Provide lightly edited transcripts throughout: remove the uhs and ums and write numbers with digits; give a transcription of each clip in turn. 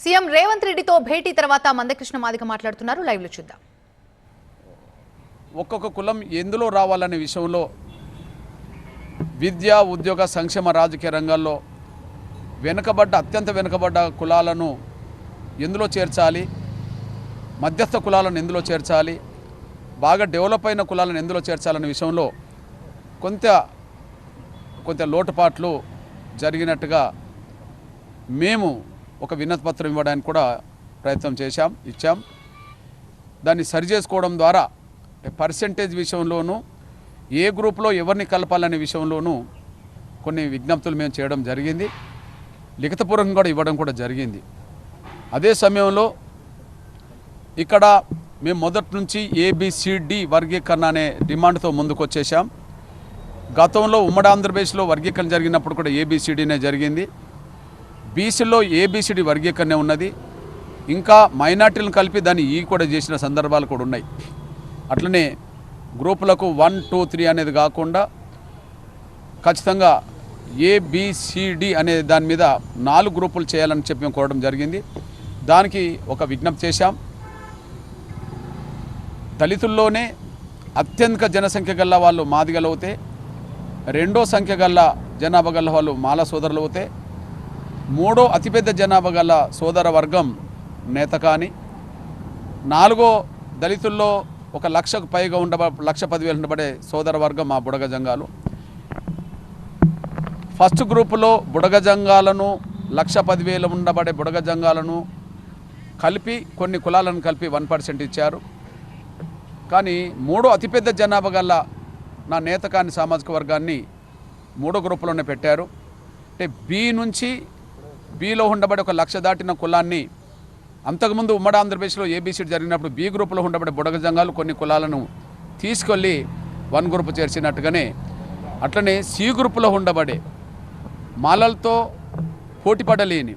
CM Revanth రెడ్డితో భేటీ తర్వాత మందకృష్ణ మాదిగ మాట్లాడుతున్నారు. లైవ్ లో చూద్దాం. ఒక్కొక్క కులం ఎందులో రావాలనే విషయంలో విద్య, ఉద్యోగ, సంక్షేమ, రాజకీయ రంగాల్లో అత్యంత వెనుకబడ్డ కులాలను ఎందులో చేర్చాలి, మధ్యస్థ కులాలను ఎందులో చేర్చాలి, బాగా డెవలప్ అయిన కులాలను ఎందులో చేర్చాలనే విషయంలో కొంత లోటుపాట్లు జరిగినట్టుగా మేము ఒక వినతి పత్రం ఇవ్వడానికి కూడా ప్రయత్నం ఇచ్చాం. దాన్ని సరిచేసుకోవడం ద్వారా పర్సెంటేజ్ విషయంలోనూ ఏ గ్రూప్లో ఎవరిని కలపాలనే విషయంలోనూ కొన్ని విజ్ఞప్తులు మేము చేయడం జరిగింది. లిఖితపూర్వకంగా కూడా ఇవ్వడం కూడా జరిగింది. అదే సమయంలో ఇక్కడ మేము మొదటి నుంచి ఏబిసిడి వర్గీకరణ అనే డిమాండ్తో ముందుకు వచ్చేసాం. గతంలో ఉమ్మడి ఆంధ్రప్రదేశ్లో వర్గీకరణ జరిగినప్పుడు కూడా ఏబిసిడినే జరిగింది. బీసీలో ఏబిసిడి వర్గీకరణ ఉన్నది. ఇంకా మైనార్టీలను కలిపి దాన్ని కూడా చేసిన సందర్భాలు కూడా ఉన్నాయి. అట్లనే గ్రూపులకు 1, 2, 3 అనేది కాకుండా ఖచ్చితంగా ఏబిసిడి అనే దాని మీద 4 గ్రూపులు చేయాలని చెప్పి మేము కోరడం జరిగింది. దానికి ఒక విజ్ఞప్తి చేశాం. దళితుల్లోనే అత్యధిక జనసంఖ్య గల వాళ్ళు మాదిగలు అవుతే, రెండో సంఖ్య గల జనాభా గల వాళ్ళు మాల సోదరులు అవుతే, మూడో అతిపెద్ద జనాభా గల సోదర వర్గం నేతకాని, నాలుగో దళితుల్లో 1,00,000కు పైగా 1,10,000 ఉండబడే సోదర వర్గం మా బుడగ జంగాలు. ఫస్ట్ గ్రూపులో బుడగ జంగాలను 1,10,000 ఉండబడే బుడగ జంగాలను కలిపి కొన్ని కులాలను కలిపి 1% ఇచ్చారు. కానీ మూడో అతిపెద్ద జనాభా గల నా నేతకాని సామాజిక వర్గాన్ని మూడో గ్రూపులోనే పెట్టారు. అంటే బిలో ఉండబడే 1,00,000 దాటిన కులాన్ని అంతకుముందు ఉమ్మడి ఆంధ్రప్రదేశ్లో ఏబిసిడి జరిగినప్పుడు బి గ్రూపులో ఉండబడే బుడగ జంగాలు కొన్ని కులాలను తీసుకెళ్ళి 1 గ్రూపు చేర్చినట్టుగానే, అట్లనే సి గ్రూపులో ఉండబడే మాలలతో పోటీపడలేని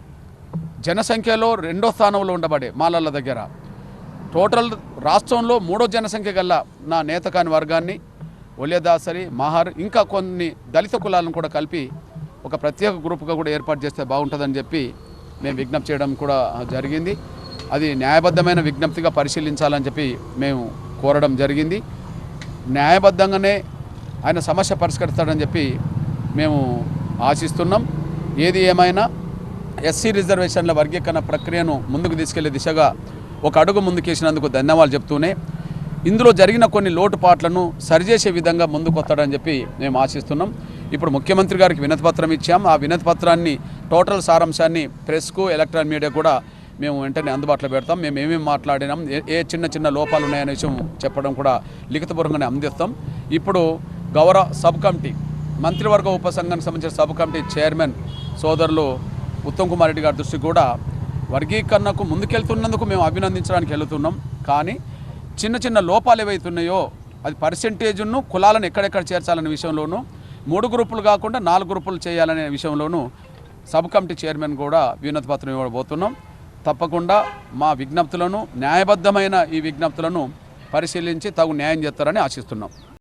జనసంఖ్యలో 2వ స్థానంలో ఉండబడే మాలల దగ్గర టోటల్ రాష్ట్రంలో 3వ జనసంఖ్య గల నా నేతకాని వర్గాన్ని, ఒలియదాసరి, మహార్, ఇంకా కొన్ని దళిత కులాలను కూడా కలిపి ఒక ప్రత్యేక గ్రూపుగా కూడా ఏర్పాటు చేస్తే బాగుంటుందని చెప్పి మేము విజ్ఞప్తి చేయడం కూడా జరిగింది. అది న్యాయబద్ధమైన విజ్ఞప్తిగా పరిశీలించాలని చెప్పి మేము కోరడం జరిగింది. న్యాయబద్ధంగానే ఆయన సమస్య పరిష్కరిస్తాడని చెప్పి మేము ఆశిస్తున్నాం. ఏది ఏమైనా ఎస్సీ రిజర్వేషన్ల వర్గీకరణ ప్రక్రియను ముందుకు తీసుకెళ్లే దిశగా ఒక అడుగు ముందుకేసినందుకు ధన్యవాదాలు చెప్తూనే, ఇందులో జరిగిన కొన్ని లోటుపాట్లను సరిచేసే విధంగా ముందుకు వస్తాడని చెప్పి మేము ఆశిస్తున్నాం. ఇప్పుడు ముఖ్యమంత్రి గారికి వినతిపత్రం ఇచ్చాం. ఆ వినతిపత్రాన్ని టోటల్ సారాంశాన్ని ప్రెస్కు, ఎలక్ట్రానిక్ మీడియా కూడా మేము వెంటనే అందుబాటులో పెడతాం. మేము ఏమేమి మాట్లాడినాం, ఏ చిన్న లోపాలు ఉన్నాయనే విషయం చెప్పడం కూడా లిఖితపూర్వకంగానే అందిస్తాం. ఇప్పుడు గౌరవ సబ్ కమిటీ, మంత్రివర్గ ఉపసంఘానికి సంబంధించిన సబ్ కమిటీ చైర్మన్ సోదరులు ఉత్తమ్ కుమార్ రెడ్డి గారి దృష్టికి కూడా వర్గీకరణకు ముందుకెళ్తున్నందుకు మేము అభినందించడానికి వెళుతున్నాం. కానీ చిన్న లోపాలు ఏవైతున్నాయో అది పర్సెంటేజ్ను, కులాలను ఎక్కడెక్కడ చేర్చాలనే విషయంలోనూ, 3 గ్రూపులు కాకుండా 4 గ్రూపులు చేయాలనే విషయంలోనూ సబ్ కమిటీ చైర్మన్ కూడా వినతి పత్రం ఇవ్వబోతున్నాం. తప్పకుండా మా విజ్ఞప్తులను, న్యాయబద్ధమైన ఈ విజ్ఞప్తులను పరిశీలించి తగు న్యాయం చేస్తారని ఆశిస్తున్నాం.